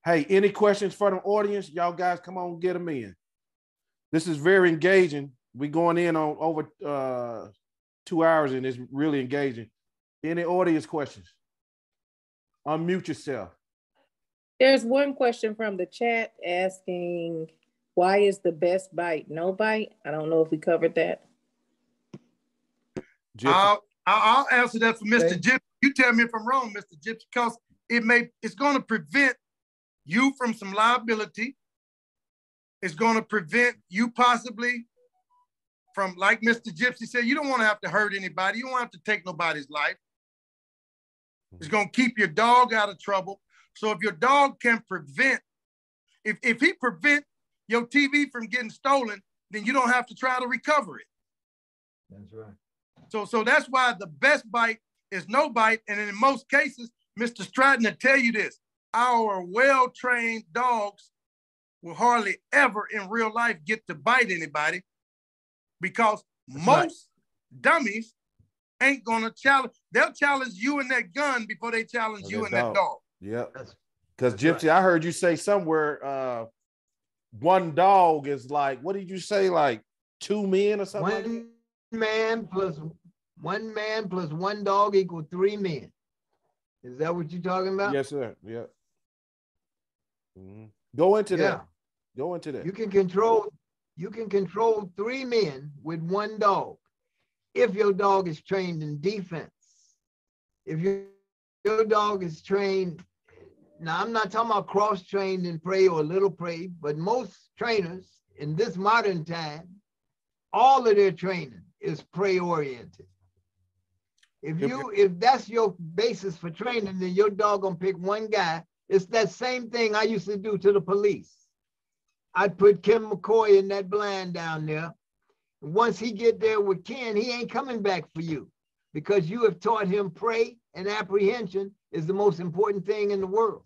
Hey, any questions for the audience? Y'all guys, come on, get them in. This is very engaging. We going in on over 2 hours, and it's really engaging. Any audience questions? Unmute yourself. There's one question from the chat asking, why is the best bite no bite? I don't know if we covered that. I'll answer that for Mr. Gypsy. You tell me if I'm wrong, Mr. Gypsy, because it's going to prevent you from some liability. It's going to prevent you possibly from, like Mr. Gypsy said, you don't want to have to hurt anybody. You don't have to take nobody's life. It's going to keep your dog out of trouble. So if your dog can prevent, if he prevent your TV from getting stolen, then you don't have to try to recover it. That's right. So that's why the best bite is no bite. And in most cases, Mr. Stratton will tell you this, our well-trained dogs will hardly ever in real life get to bite anybody because most dummies ain't gonna challenge. They'll challenge you and that gun before they challenge you and that dog. Yeah. Because Gypsy, right. I heard you say somewhere one dog is like, what did you say? Like 2 men or something? One man plus one dog equals 3 men. Is that what you're talking about? Yes, sir. Yeah. Mm-hmm. Go into that. Go into that. You can control 3 men with one dog if your dog is trained in defense. If your dog is trained, now I'm not talking about cross-trained in prey or little prey, but most trainers in this modern time, all of their training is prey-oriented. If that's your basis for training, then your dog gonna pick one guy. It's that same thing I used to do to the police. I'd put Ken McCoy in that blind down there. Once he get there with Ken, he ain't coming back for you because you have taught him prey and apprehension is the most important thing in the world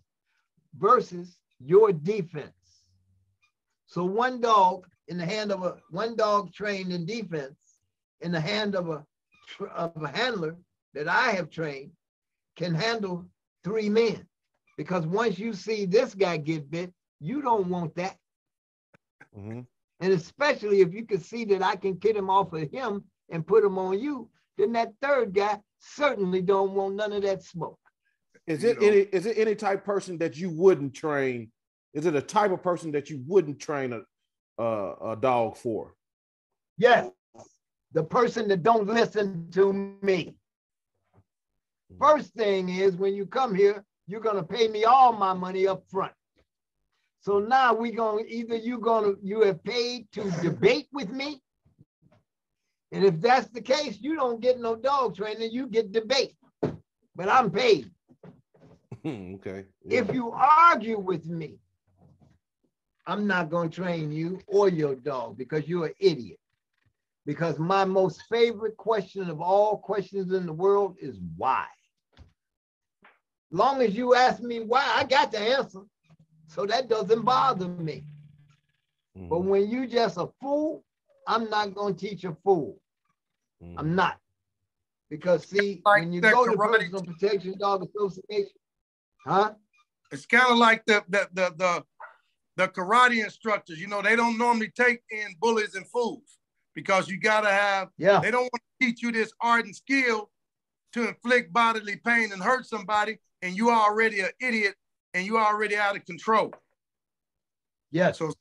versus your defense. So one dog in the hand of one dog trained in defense in the hand of a handler that I have trained can handle 3 men. Because once you see this guy get bit, you don't want that. Mm-hmm. And especially if you can see that I can get him off of him and put him on you, then that third guy certainly don't want none of that smoke. Is it any type of person that you wouldn't train? Is it a type of person that you wouldn't train a dog for? Yes, the person that don't listen to me. First thing is when you come here, you're gonna pay me all my money up front. So now you have paid to debate with me. And if that's the case, you don't get no dog training, you get debate. But I'm paid. Okay. Yeah. If you argue with me, I'm not gonna train you or your dog because you're an idiot. Because my most favorite question of all questions in the world is why. Long as you ask me why, I got the answer. So that doesn't bother me. Mm-hmm. But when you just a fool, I'm not going to teach a fool. Mm-hmm. I'm not. Because see, like when you go to Personal Protection Dog Association, it's kind of like the karate instructors. You know, they don't normally take in bullies and fools because you got to have, they don't want to teach you this art and skill to inflict bodily pain and hurt somebody, and you are already an idiot and you are already out of control. Yes. So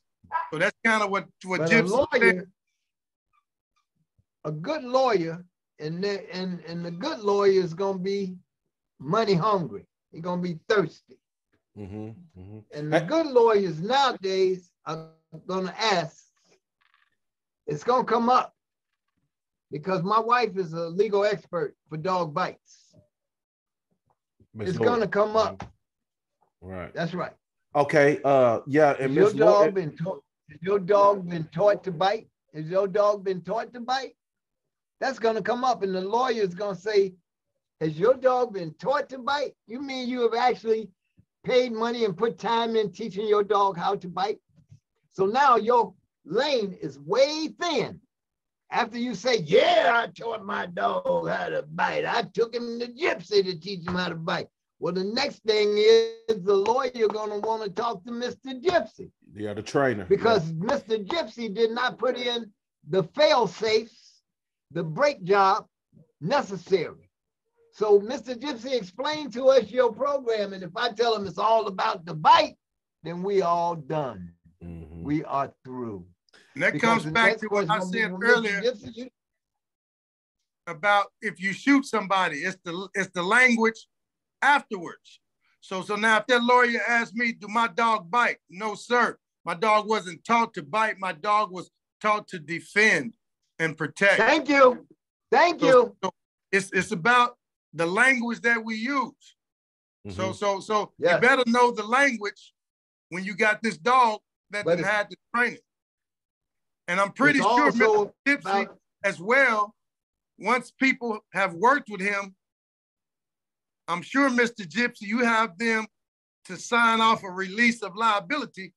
that's kind of what Gypsy said. A good lawyer, and the good lawyer is going to be money hungry. He's going to be thirsty. Mm-hmm, mm-hmm. And the good lawyers nowadays are going to ask, it's going to come up because my wife is a legal expert for dog bites. It's going to come up. Right. That's right. Okay. Yeah. And Has your dog been taught to bite? Has your dog been taught to bite? That's going to come up, and the lawyer is going to say, has your dog been taught to bite? You mean you have actually paid money and put time in teaching your dog how to bite? So now your lane is way thin. After you say, yeah, I taught my dog how to bite. I took him to Gypsy to teach him how to bite. Well, the next thing is the lawyer gonna want to talk to Mr. Gypsy. Yeah, the trainer. Because Mr. Gypsy did not put in the fail safes, the brake job necessary. So Mr. Gypsy, explain to us your program. And if I tell him it's all about the bite, then we all done. We are through. And that comes back to what I said earlier about if you shoot somebody, it's the language afterwards. So now if that lawyer asked me, do my dog bite? No, sir. My dog wasn't taught to bite. My dog was taught to defend and protect. Thank you. Thank you. So it's about the language that we use. So you better know the language when you got this dog that had to train it. And I'm pretty sure Mr. Gypsy as well, once people have worked with him, I'm sure, Mr. Gypsy, you have them to sign off a release of liability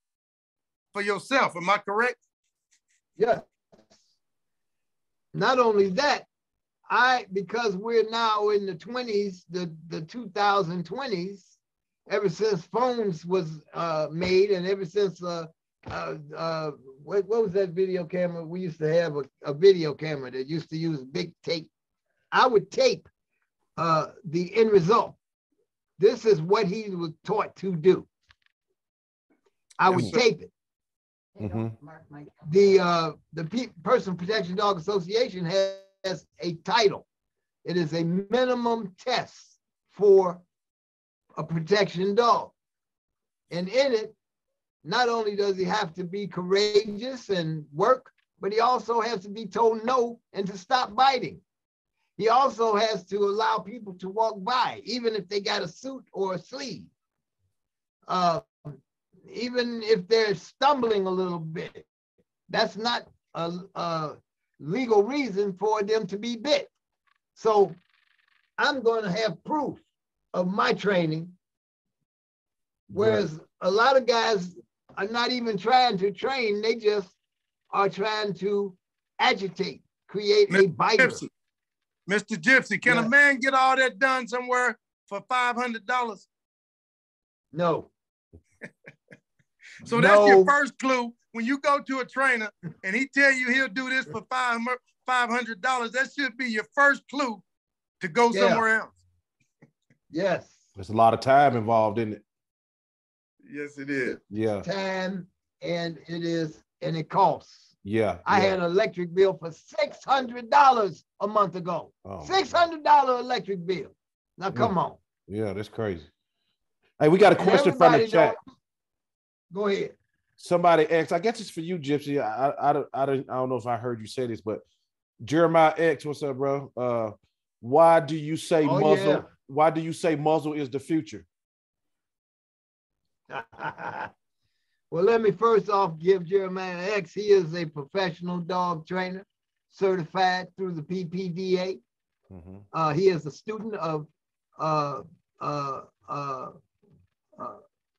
for yourself. Am I correct? Yes. Not only that, because we're now in the 20s, the 2020s, ever since phones was made, and ever since what was that video camera? We used to have a video camera that used to use big tape. I would tape the end result. This is what he was taught to do. I would tape it. The Personal Protection Dog Association has a title. It is a minimum test for a protection dog. And in it, not only does he have to be courageous and work, but he also has to be told no and to stop biting. He also has to allow people to walk by, even if they got a suit or a sleeve. Even if they're stumbling a little bit, that's not a legal reason for them to be bit. So I'm going to have proof of my training, whereas a lot of guys are not even trying to train, they just are trying to agitate, create a biter. Mr. Gypsy, can a man get all that done somewhere for $500? No. So that's your first clue. When you go to a trainer and he tell you he'll do this for $500, that should be your first clue to go somewhere else. Yes. There's a lot of time involved in it. Yes, it is. Yeah. Time, and it costs. Yeah. I had an electric bill for $600 a month ago. Oh, $600 electric bill. Now come on. Yeah, that's crazy. Hey, we got a question from the chat. Go ahead. Somebody asked, I guess it's for you, Gypsy. I don't know if I heard you say this, but Jeremiah X, what's up, bro? Why do you say muzzle? Yeah. Why do you say muzzle is the future? Well, let me first off give Jeremiah X. He is a professional dog trainer, certified through the PPDA. He is a student of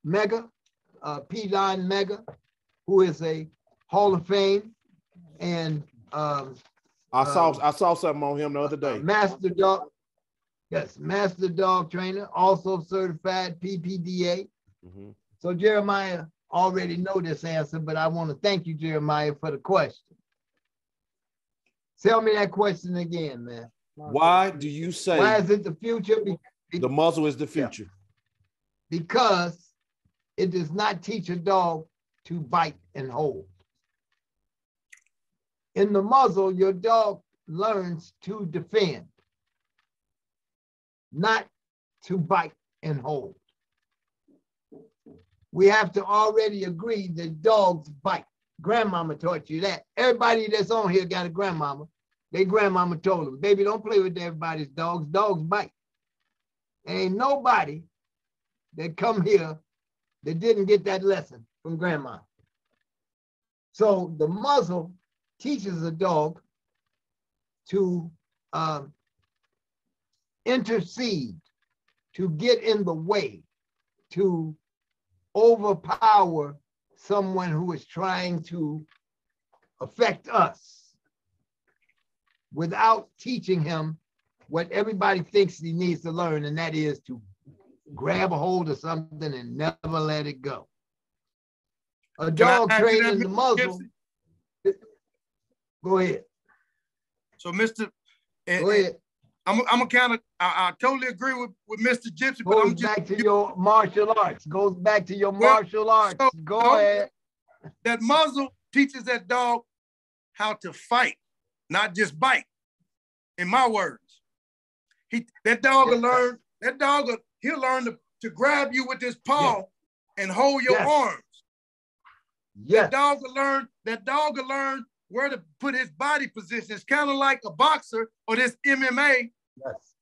Mega, P-Line Mega, who is a Hall of Fame, and I saw something on him the other day. Master dog, master dog trainer, also certified PPDA. So Jeremiah already know this answer, but I want to thank you, Jeremiah, for the question. Tell me that question again, man. Why do you say? Why is it the future? The muzzle is the future. Yeah. Because it does not teach a dog to bite and hold. In the muzzle, your dog learns to defend, not to bite and hold. We have to already agree that dogs bite. Grandmama taught you that. Everybody that's on here got a grandmama. Their grandmama told them, baby, don't play with everybody's dogs. Dogs bite. Ain't nobody that come here that didn't get that lesson from grandma. So the muzzle teaches a dog to intercede, to get in the way, to overpower someone who is trying to affect us without teaching him what everybody thinks he needs to learn, and that is to grab a hold of something and never let it go. A dog trained in the muzzle. Go ahead. So, Mr. Go ahead. I'm a kind of, I totally agree with Mr. Gypsy, but Goes back to your martial arts. Goes back to your martial arts. Go ahead. That muzzle teaches that dog how to fight, not just bite. In my words, that dog will learn. He'll learn to grab you with his paw and hold your arms. That dog will learn where to put his body position. It's kind of like a boxer or this MMA. Yes.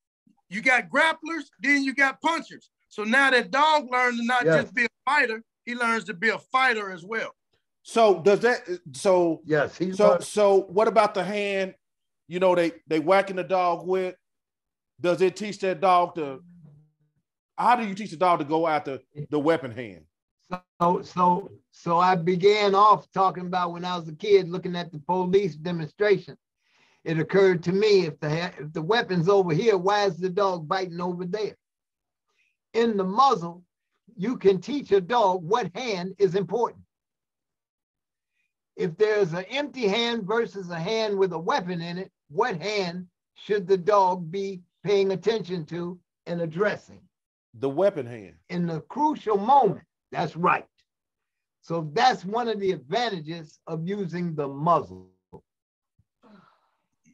You got grapplers, then you got punchers. So now that dog learns to not just be a fighter, he learns to be a fighter as well. So does that? So yes. So what about the hand? You know, they whacking the dog with. Does it teach that dog to? How do you teach the dog to go after the weapon hand? So I began off talking about when I was a kid looking at the police demonstration. It occurred to me, if the weapon's over here, why is the dog biting over there? In the muzzle, you can teach a dog what hand is important. If there's an empty hand versus a hand with a weapon in it, what hand should the dog be paying attention to and addressing? The weapon hand. In the crucial moment, that's right. So that's one of the advantages of using the muzzle.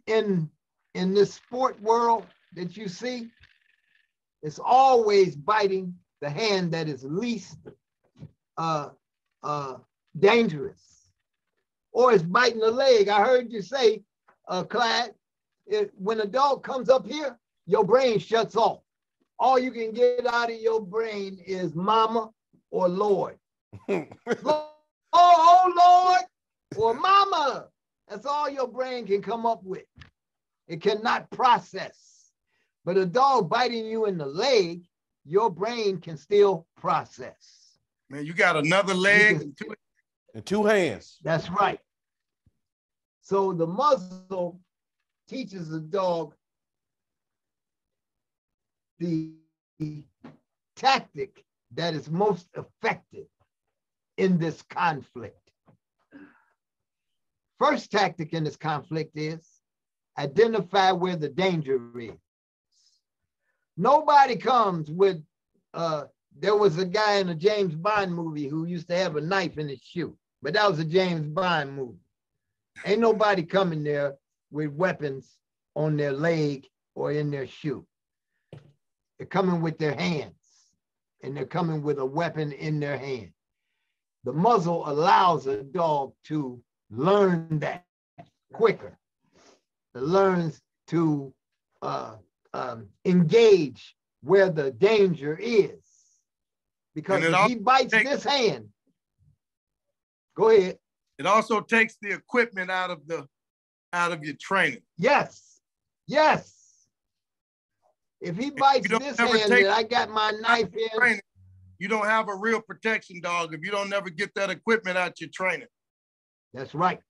In this sport world that you see, it's always biting the hand that is least dangerous, or it's biting the leg. I heard you say, Clyde, when a dog comes up here, your brain shuts off. All you can get out of your brain is mama or Lord. oh Lord, or mama. That's all your brain can come up with. It cannot process. But a dog biting you in the leg, your brain can still process. Man, you got another leg and two hands. That's right. So the muzzle teaches the dog the tactic that is most effective in this conflict. First tactic in this conflict is identify where the danger is. Nobody comes with, there was a guy in a James Bond movie who used to have a knife in his shoe, but that was a James Bond movie. Ain't nobody coming there with weapons on their leg or in their shoe. They're coming with their hands, and they're coming with a weapon in their hand. The muzzle allows a dog to learn that quicker. It learns to engage where the danger is. Because if he bites this hand, go ahead. It also takes the equipment out of your training. Yes, yes. If he bites this hand that I got my knife in, you don't have a real protection dog if you don't never get that equipment out your training. That's right.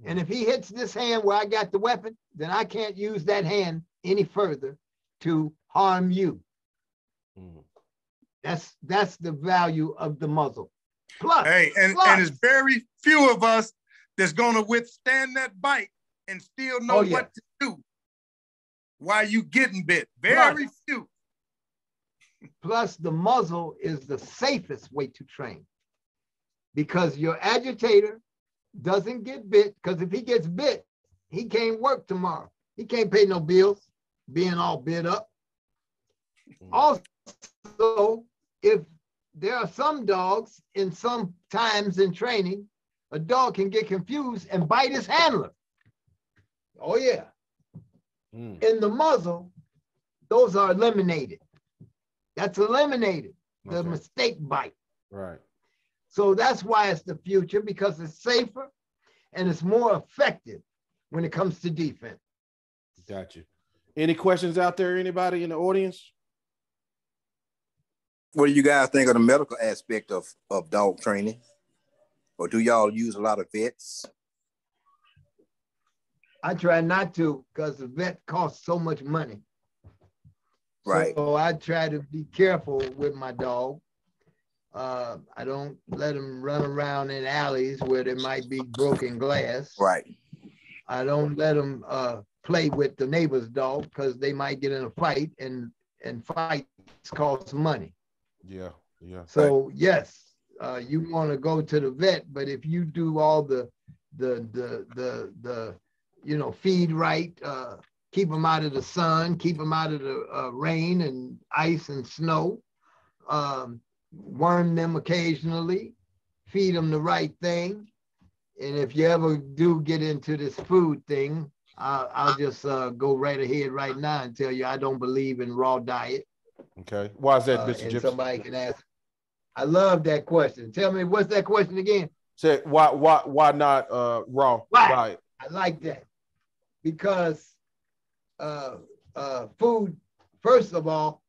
And if he hits this hand where I got the weapon, then I can't use that hand any further to harm you. That's the value of the muzzle. Plus, and it's very few of us that's going to withstand that bite and still know what to do while you getting bit. Very few. Plus, the muzzle is the safest way to train because your agitator doesn't get bit, because if he gets bit, he can't work tomorrow. He can't pay no bills being all bit up. Also, if there are some dogs in some times in training, a dog can get confused and bite his handler. Oh yeah. In the muzzle, those are eliminated. That's eliminated, the mistake bite. Right. So that's why it's the future, because it's safer and it's more effective when it comes to defense. Got you. Any questions out there, anybody in the audience? What do you guys think of the medical aspect of dog training? Or do y'all use a lot of vets? I try not to, because the vet costs so much money. Right. So I try to be careful with my dog. I don't let him run around in alleys where there might be broken glass. Right. I don't let him play with the neighbor's dog because they might get in a fight, and fights cost money. Yeah, yeah. So yes, you want to go to the vet, but if you do all the feed right, keep them out of the sun, keep them out of the rain and ice and snow, worm them occasionally, feed them the right thing. And if you ever do get into this food thing, I'll just go right ahead right now and tell you I don't believe in raw diet. Okay. Why is that, Mr. And Gypsy? somebody can ask. I love that question. Tell me, what's that question again? Say why not raw diet? I like that because food, first of all,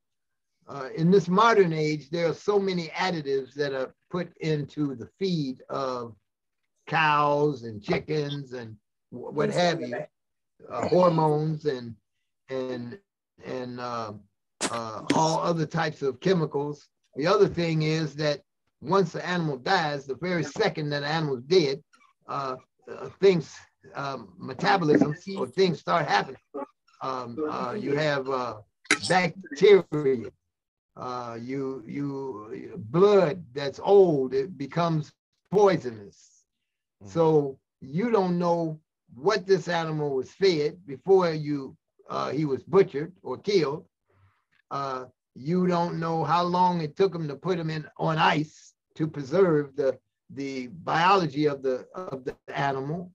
in this modern age, there are so many additives that are put into the feed of cows and chickens and what have you, hormones and all other types of chemicals. The other thing is that once the animal dies, the very second that the animal's dead, metabolism or things start happening. You have bacteria, blood that's old, it becomes poisonous. So you don't know what this animal was fed before he was butchered or killed. You don't know how long it took them to put him on ice to preserve the biology of the animal.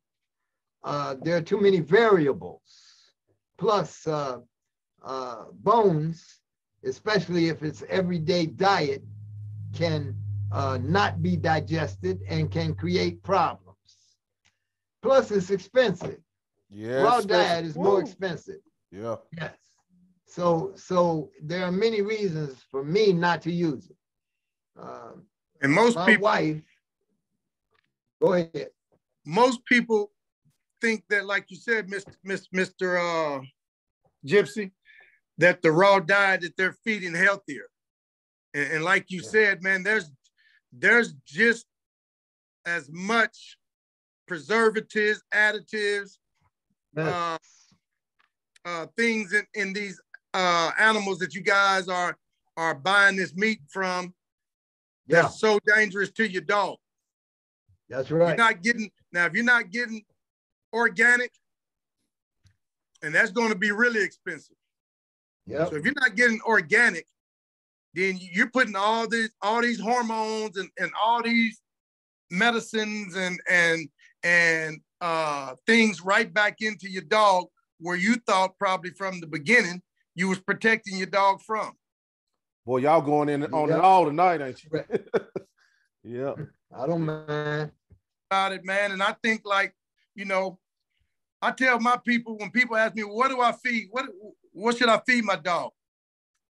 There are too many variables. Plus bones, especially if it's everyday diet, can not be digested and can create problems. Plus it's expensive. Yeah. Raw diet is more expensive. Yeah. Yes. So there are many reasons for me not to use it. And most my people, wife, go ahead. Most people think that, like you said, Mr. Gypsy, that the raw diet that they're feeding healthier. And like you said, man, there's just as much preservatives, additives, things in these animals that you guys are buying this meat from. That's so dangerous to your dog. That's right. If you're not getting organic, and that's going to be really expensive. Yeah. So if you're not getting organic, then you're putting all these hormones and all these medicines and things right back into your dog where you thought probably from the beginning you was protecting your dog from. Boy, y'all going in on it all tonight, ain't you? Yeah. I don't mind about it, man. And I think, like, I tell my people, when people ask me, what do I feed? What should I feed my dog?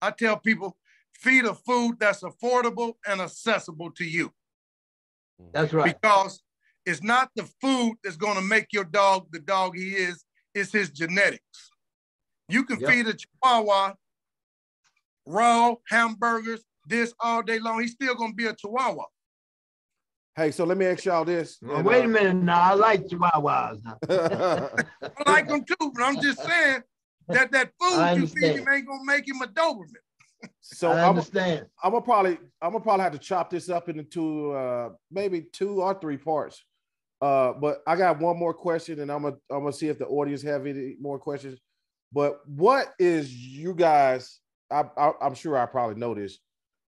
I tell people, feed a food that's affordable and accessible to you. That's right. Because it's not the food that's going to make your dog the dog he is, it's his genetics. You can feed a Chihuahua raw hamburgers, this all day long. He's still going to be a Chihuahua. Hey, so let me ask y'all this. Well, wait a minute now. I like Chihuahuas. I like them too, but I'm just saying that food you feed him ain't going to make him a Doberman. So I understand. I'm gonna probably have to chop this up into maybe 2 or 3 parts. But I got one more question, and I'm gonna see if the audience have any more questions. But what is you guys? I'm sure I probably know this.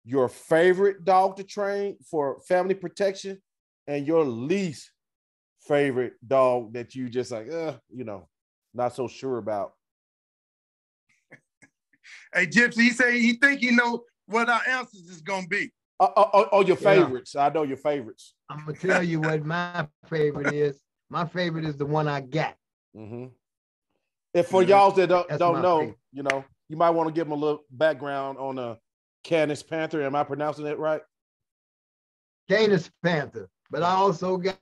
Your favorite dog to train for family protection, and your least favorite dog that you just like, not so sure about. Hey, Gypsy, he think he know what our answers is gonna be. Your favorites. I know your favorites. I'm gonna tell you what my favorite is. My favorite is the one I got. Mm-hmm. If for y'all that don't know, favorite. You might want to give them a little background on a Canis Panther. Am I pronouncing it right? Canis Panther, but I also got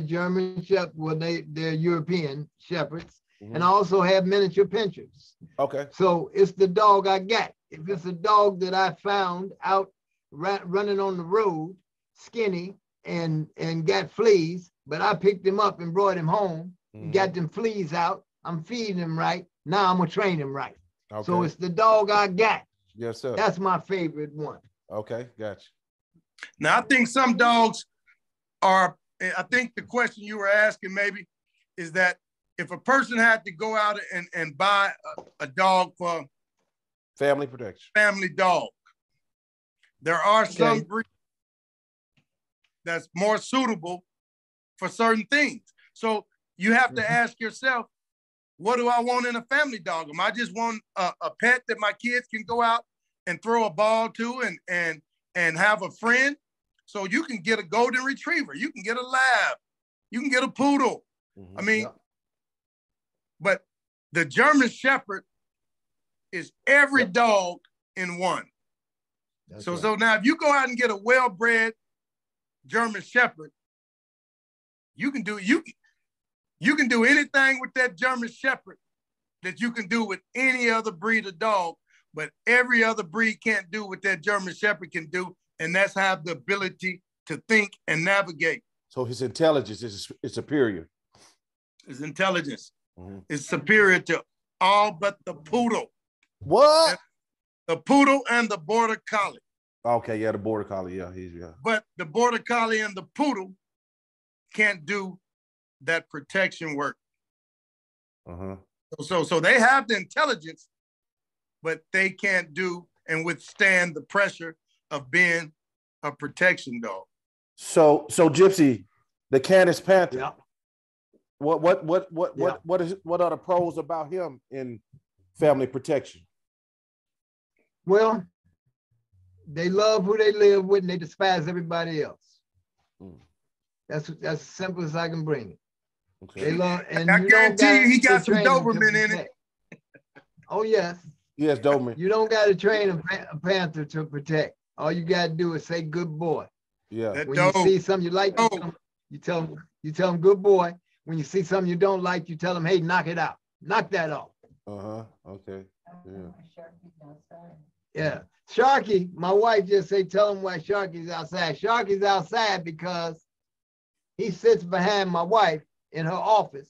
German Shepherds. Well, they're European Shepherds. Mm-hmm. And I also have miniature pinchers. Okay. So it's the dog I got. if it's a dog that I found out running on the road, skinny and got fleas, but I picked him up and brought him home, got them fleas out, I'm feeding him right. Now I'm gonna train him right. Okay. So it's the dog I got. Yes, sir. That's my favorite one. Okay, gotcha. Now I think some dogs are, I think the question you were asking maybe is that if a person had to go out and buy a dog for family protection, family dog, there are some breeds that's more suitable for certain things. So you have to ask yourself, what do I want in a family dog? Am I just want a pet that my kids can go out and throw a ball to and have a friend? So you can get a golden retriever, you can get a lab, you can get a poodle. I mean, but the German Shepherd is every dog in one. So now if you go out and get a well-bred German Shepherd, you can do anything with that German Shepherd that you can do with any other breed of dog, but every other breed can't do what that German Shepherd can do, and that's have the ability to think and navigate. So his intelligence is superior. His intelligence is superior to all but the poodle. What? The poodle and the border collie. Okay, yeah, the border collie, yeah. But the border collie and the poodle can't do that protection work. So they have the intelligence, but they can't do and withstand the pressure of being a protection dog. So Gypsy, the Canis Panther. Yeah. What are the pros about him in family protection? Well, they love who they live with and they despise everybody else. That's as simple as I can bring it. Okay. They love, and I guarantee you he got some Doberman in it. Oh yes. Yes, Doberman. You don't got to train a panther to protect. All you got to do is say good boy. Yeah. When you see something you like, you tell them good boy. When you see something you don't like, you tell them, hey, knock it out. Knock that off. Okay. Yeah. Yeah. Sharky, my wife just say, tell him why Sharky's outside. Sharky's outside because he sits behind my wife in her office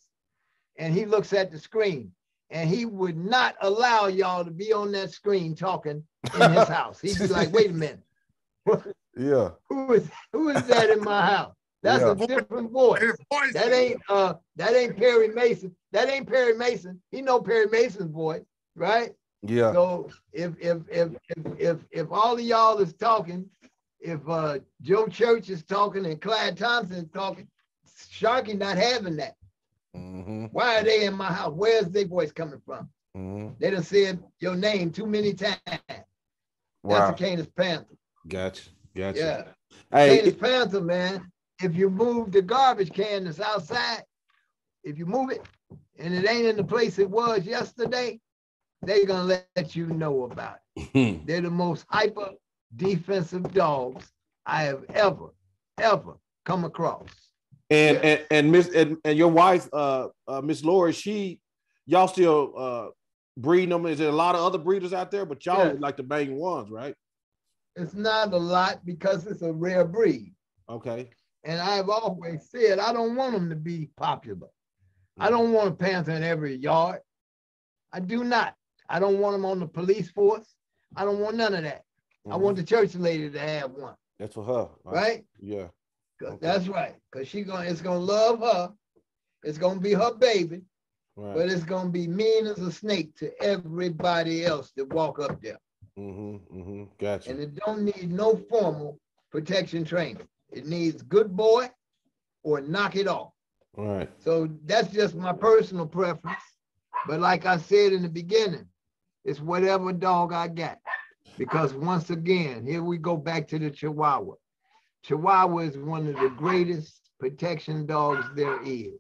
and he looks at the screen and he would not allow y'all to be on that screen talking in his house. He'd be like, wait a minute. Yeah. Who is that in my house? That's a different voice. That ain't Perry Mason. That ain't Perry Mason. He know Perry Mason's voice, right? Yeah. So if all of y'all is talking, if Joe Church is talking and Clyde Thompson is talking, Sharky not having that. Why are they in my house? Where's their voice coming from? They done said your name too many times. Wow. That's a Canis Panther. Gotcha. Yeah. Hey, Canis Panther, man. If you move the garbage can that's outside, if you move it and it ain't in the place it was yesterday, they're gonna let you know about it. They're the most hyper defensive dogs I have ever come across. And your wife, Miss Lori, y'all still breeding them? Is there a lot of other breeders out there? But y'all like the main ones, right? It's not a lot because it's a rare breed. Okay. And I've always said I don't want them to be popular. I don't want a panther in every yard. I do not. I don't want them on the police force. I don't want none of that. I want the church lady to have one. That's for her. Right? Yeah. Okay. That's right. Because it's gonna love her. It's gonna be her baby. Right. But it's gonna be mean as a snake to everybody else that walk up there. Gotcha. And it don't need no formal protection training. It needs good boy or knock it off. Right. So that's just my personal preference. But like I said in the beginning, it's whatever dog I got. Because once again, here we go back to the Chihuahua. Chihuahua is one of the greatest protection dogs there is.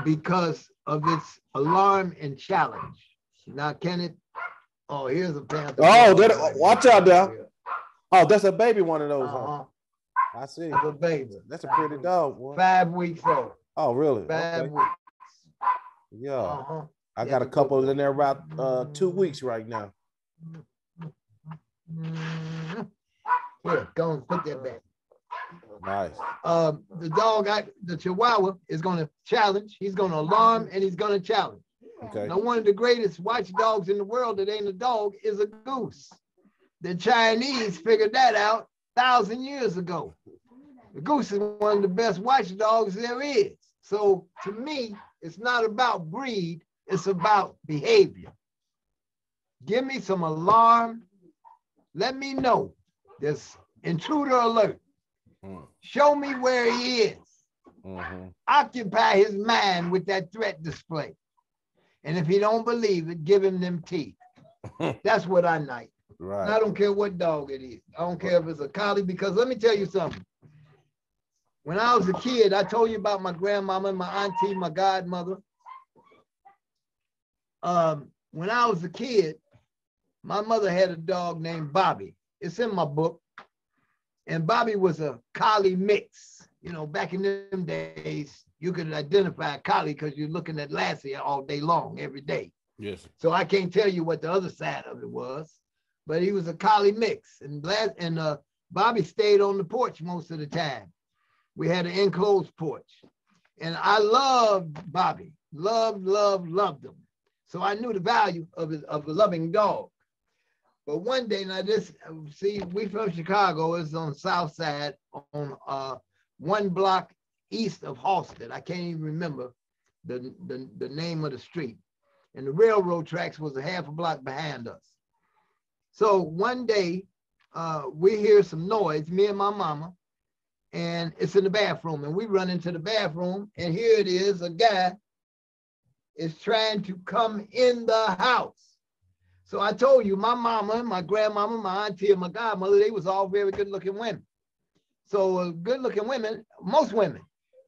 Because of its alarm and challenge. Now, Kenneth, here's a panther. Watch out there. Oh, that's a baby one of those. I see. That's a baby. That's a pretty dog, boy. 5 weeks old. Oh, really? 5 weeks. Yeah. I got a couple in there about 2 weeks right now. Here, go and put that back. Nice. The dog, the Chihuahua, is going to challenge. He's going to alarm and he's going to challenge. Okay. Now, one of the greatest watchdogs in the world that ain't a dog is a goose. The Chinese figured that out 1,000 years ago. The goose is one of the best watchdogs there is. So to me, it's not about breed, it's about behavior. Give me some alarm. Let me know. There's intruder alert. Show me where he is. Occupy his mind with that threat display. And if he don't believe it, give him them teeth. That's what I like. Right. And I don't care what dog it is. I don't care if it's a collie, because let me tell you something. When I was a kid, I told you about my grandmama, my auntie, my godmother. When I was a kid, my mother had a dog named Bobby. It's in my book. And Bobby was a collie mix. You know, back in them days, you could identify a collie because you're looking at Lassie all day long, every day. Yes. So I can't tell you what the other side of it was, but he was a collie mix. And Bobby stayed on the porch most of the time. We had an enclosed porch. And I loved Bobby. Loved him. So I knew the value of a loving dog. But one day, now we from Chicago. It's on the south side, on one block east of Halsted. I can't even remember the name of the street. And the railroad tracks was a half a block behind us. So one day, we hear some noise, me and my mama, and it's in the bathroom. And we run into the bathroom, and here it is, a guy is trying to come in the house. So I told you, my mama, my grandmama, my auntie, and my godmother, they was all very good-looking women. So good-looking women, most women,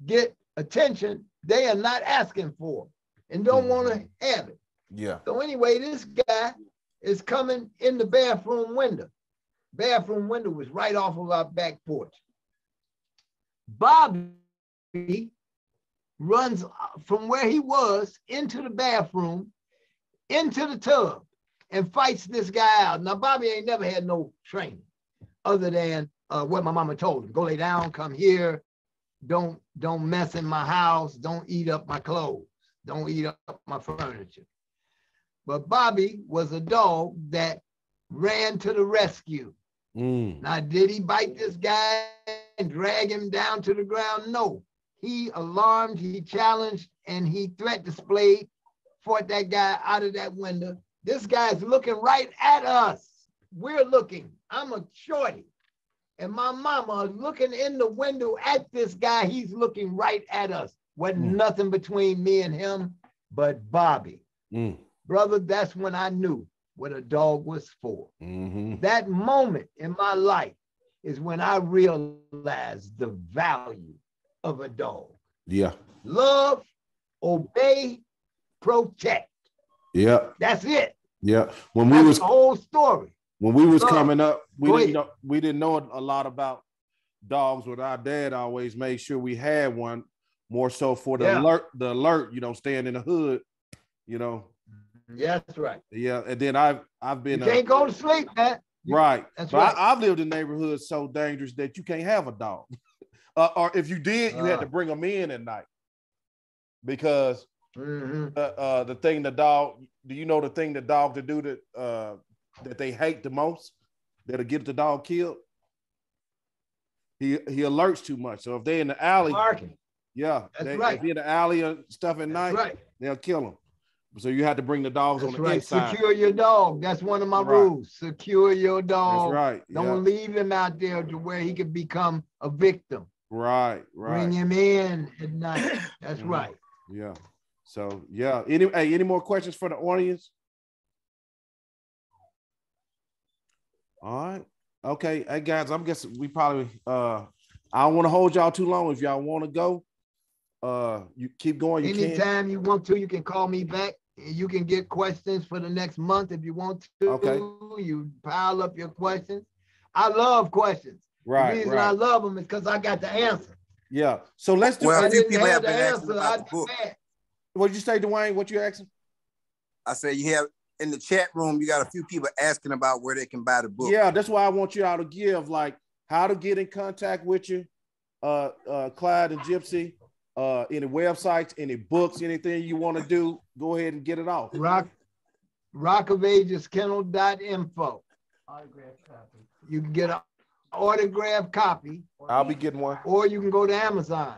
get attention they are not asking for and don't want to have it. Yeah. So anyway, this guy is coming in the bathroom window. Bathroom window was right off of our back porch. Bobby runs from where he was into the bathroom, into the tub, and fights this guy out. Now, Bobby ain't never had no training other than what my mama told him. Go lay down, come here. Don't mess in my house. Don't eat up my clothes. Don't eat up my furniture. But Bobby was a dog that ran to the rescue. Now, did he bite this guy and drag him down to the ground? No. He alarmed, he challenged, and he threat displayed, fought that guy out of that window. This guy's looking right at us. We're looking. I'm a shorty. And my mama is looking in the window at this guy. He's looking right at us. Wasn't nothing between me and him but Bobby. Brother, that's when I knew what a dog was for. That moment in my life is when I realized the value of a dog. Yeah. Love, obey, protect. Yeah. That's it. Yeah. That's the whole story. When we was coming up, we didn't know a lot about dogs. But our dad always made sure we had one, more so for the alert, staying in the hood, Yeah, that's right. Yeah, and then I've been. You can't go to sleep, man. Right. That's but right. I've lived in neighborhoods so dangerous that you can't have a dog, or if you did, you had to bring them in at night because the thing the dog. Do you know the thing the dog to do that they hate the most? That'll get the dog killed. He alerts too much. So if they're in the alley, barking. Yeah, that's right. If they're in the alley or stuff at night, they'll kill them. So you have to bring the dogs on the inside. Secure your dog. That's one of my rules. Secure your dog. That's right. Don't leave him out there to where he could become a victim. Right. Bring him in at night. That's right. Yeah. So yeah. Any more questions for the audience? All right. Okay. Hey guys, I'm guessing we probably I don't want to hold y'all too long. If y'all want to go, you keep going. Anytime you want to, you can call me back. You can get questions for the next month if you want to. Okay. You pile up your questions. I love questions. Right. The reason I love them is because I got the answer. Yeah. So let's do. Well, I a few didn't people have have the been asking answer. about I'd the be book. mad. What did you say, Dwayne? What you asking? I say you have in the chat room, you got a few people asking about where they can buy the book. Yeah, that's why I want you all to give, like, how to get in contact with you, Clyde and Gypsy, any websites, any books, anything you want to do, go ahead and get it off. RockofagesKennel.info. Autograph copy. You can get an autographed copy. I'll be getting one. Or you can go to Amazon.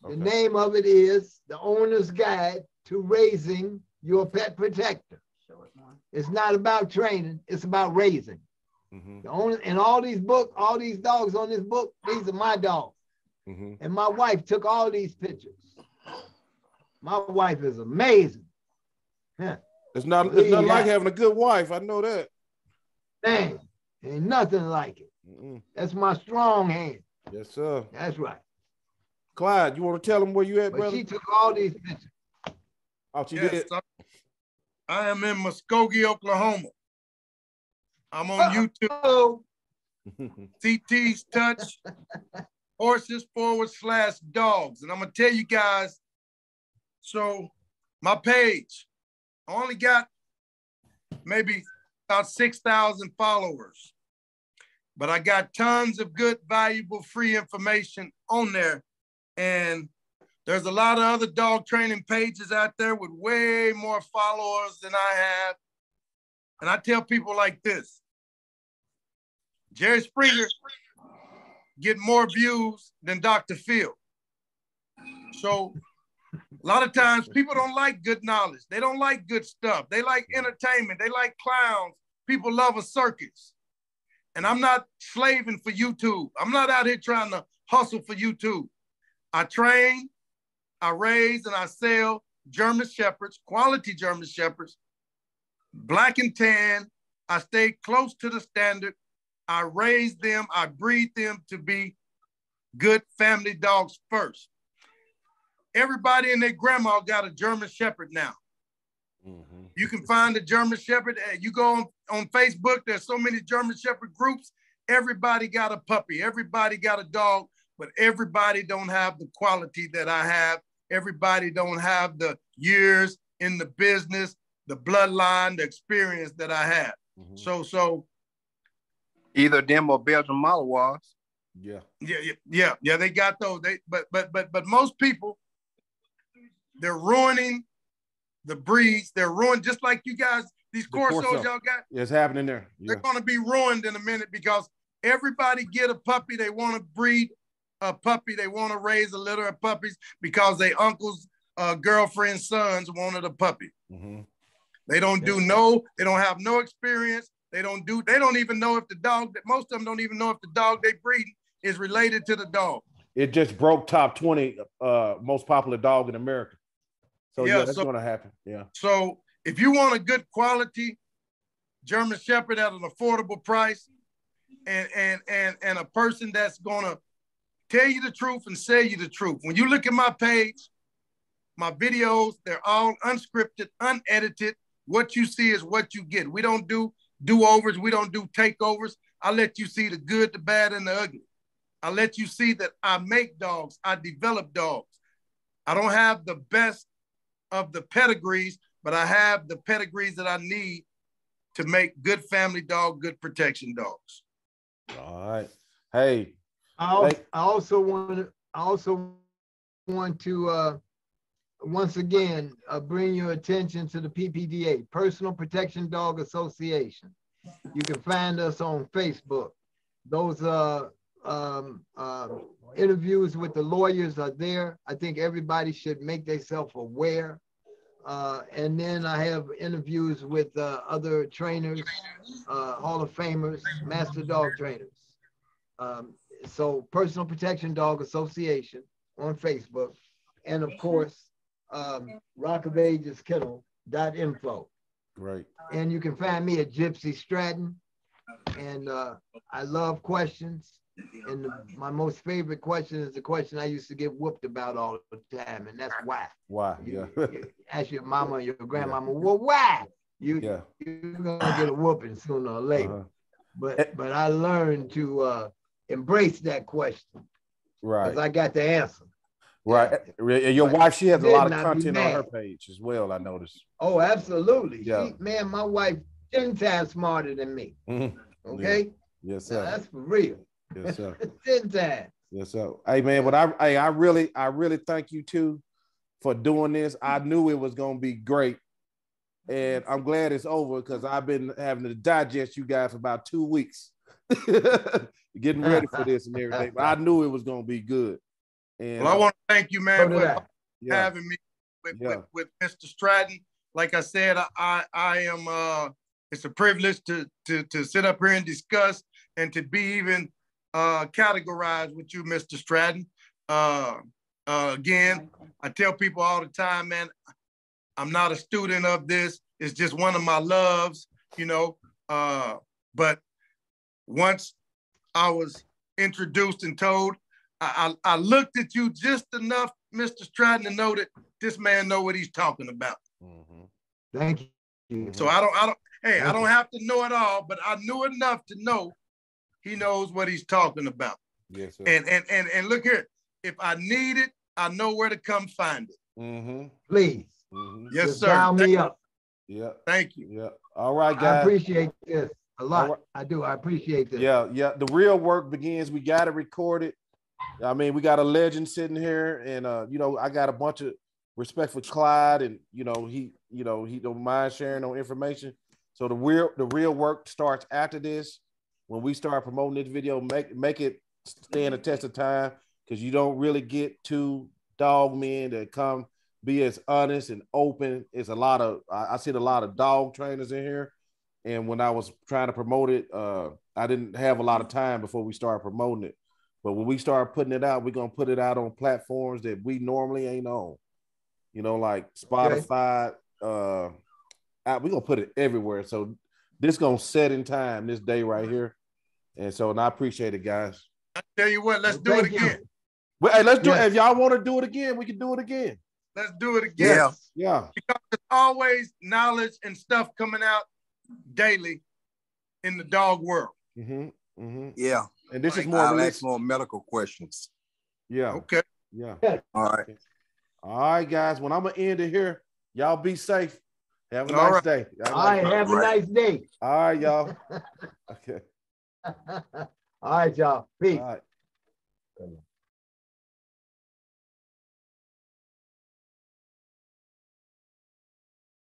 Okay. The name of it is The Owner's Guide to Raising Your Pet Protector. It's not about training, it's about raising. The owner, and all these books, all these dogs on this book, these are my dogs. And my wife took all these pictures. My wife is amazing. Yeah. It's nothing like having a good wife. I know that. Man, ain't nothing like it. That's my strong hand. Yes, sir. That's right. Clyde, you want to tell them where you at, but brother? She took all these pictures. Oh, she did. I am in Muskogee, Oklahoma. I'm on YouTube. CT's Touch Horses /Dogs. And I'm going to tell you guys, so my page, I only got maybe about 6,000 followers, but I got tons of good, valuable, free information on there. And there's a lot of other dog training pages out there with way more followers than I have. And I tell people like this, Jerry Springer get more views than Dr. Phil. So a lot of times people don't like good knowledge. They don't like good stuff. They like entertainment. They like clowns. People love a circus. And I'm not slaving for YouTube. I'm not out here trying to hustle for YouTube. I train, I raise, and I sell German Shepherds, quality German Shepherds, black and tan. I stay close to the standard. I raise them, I breed them to be good family dogs first. Everybody and their grandma got a German Shepherd now. You can find a German Shepherd. You go on Facebook, there's so many German Shepherd groups. Everybody got a puppy. Everybody got a dog, but everybody don't have the quality that I have. Everybody don't have the years in the business, the bloodline, the experience that I have. So either them or Belgian Malinois. Yeah, they got those. But most people, they're ruining the breeds. They're ruined, just like you guys, these Corsos y'all got. Yeah, it's happening there. Yeah. They're going to be ruined in a minute because everybody get a puppy. They want to breed a puppy. They want to raise a litter of puppies because their uncle's girlfriend's sons wanted a puppy. They don't they don't have no experience. They don't even know if the dog, most of them don't even know if the dog they breed is related to the dog. It just broke top 20 most popular dog in America. So yeah, that's going to happen. Yeah. So if you want a good quality German Shepherd at an affordable price and a person that's going to tell you the truth and say you the truth. When you look at my page, my videos, they're all unscripted, unedited. What you see is what you get. We don't do do-overs. We don't do takeovers. I let you see the good, the bad, and the ugly. I let you see that I make dogs. I develop dogs. I don't have the best of the pedigrees, but I have the pedigrees that I need to make good family dog, good protection dogs. All right. Hey. I also want to once again bring your attention to the PPDA, Personal Protection Dog Association. You can find us on Facebook. Those interviews with the lawyers are there. I think everybody should make themselves aware. And then I have interviews with other trainers, Hall of Famers, master dog trainers. So Personal Protection Dog Association on Facebook. And of course, rockofagesKennel.info. Right. And you can find me at Gypsy Stratton. And I love questions. And my most favorite question is the question I used to get whooped about all the time. And that's why. Why? Yeah. You ask your mama or your grandmama, well, why? You're going to get a whooping sooner or later. But I learned to embrace that question. Right. Because I got the answer. Right. And your wife, she has a lot of Did not be content on her mad. page as well, I noticed. Oh, absolutely. Yeah. Man, my wife 10 times smarter than me. Mhm. Okay? Yes, Now, sir. that's for real. Yes, sir. 10 times. Yes, sir. Hey, man, but I really thank you too for doing this. I knew it was gonna be great, and I'm glad it's over because I've been having to digest you guys for about 2 weeks, getting ready for this and everything. But I knew it was gonna be good. And Well, I want to thank you, man, for yeah, having me with Mr. Stratton. Like I said, I am. It's a privilege to sit up here and discuss and to be even categorized with you, Mr. Stratton. Again, I tell people all the time, man, I'm not a student of this. It's just one of my loves, you know. But once I was introduced and told, I looked at you just enough, Mr. Stratton, to know that this man know what he's talking about. Mm-hmm. Thank you. So I don't have to know it all, but I knew enough to know he knows what he's talking about. Yes, sir. And look here, if I need it, I know where to come find it. Mm-hmm. Please. Mm-hmm. Yes, just sir. dial me up. Yeah. Thank you. Yeah. All right, guys. I appreciate this a lot. Right. I do. I appreciate this. Yeah. The real work begins. We got to record it. I mean, we got a legend sitting here, and I got a bunch of respect for Clyde, and he don't mind sharing no information. So the real work starts after this. When we start promoting this video, make it stand the test of time, because you don't really get two dog men that come be as honest and open. It's a lot of I seen a lot of dog trainers in here, and when I was trying to promote it, I didn't have a lot of time before we started promoting it. But when we start putting it out, we're gonna put it out on platforms that we normally ain't on. Like Spotify. We're gonna put it everywhere. So this gonna set in time this day right here. And I appreciate it, guys. I tell you what, let's do it again. Well, hey, let's do it. If y'all want to do it again, we can do it again. Let's do it again. Yeah. Because there's always knowledge and stuff coming out daily in the dog world. Mm-hmm. Mm-hmm. Yeah. And this is more. I'll ask more medical questions. Yeah. Okay. Yeah. All right. All right, guys. When I'm gonna end it here, y'all be safe. Have a nice day. All right. Have a nice day. All right, y'all. Okay. All right, y'all. Peace. All right.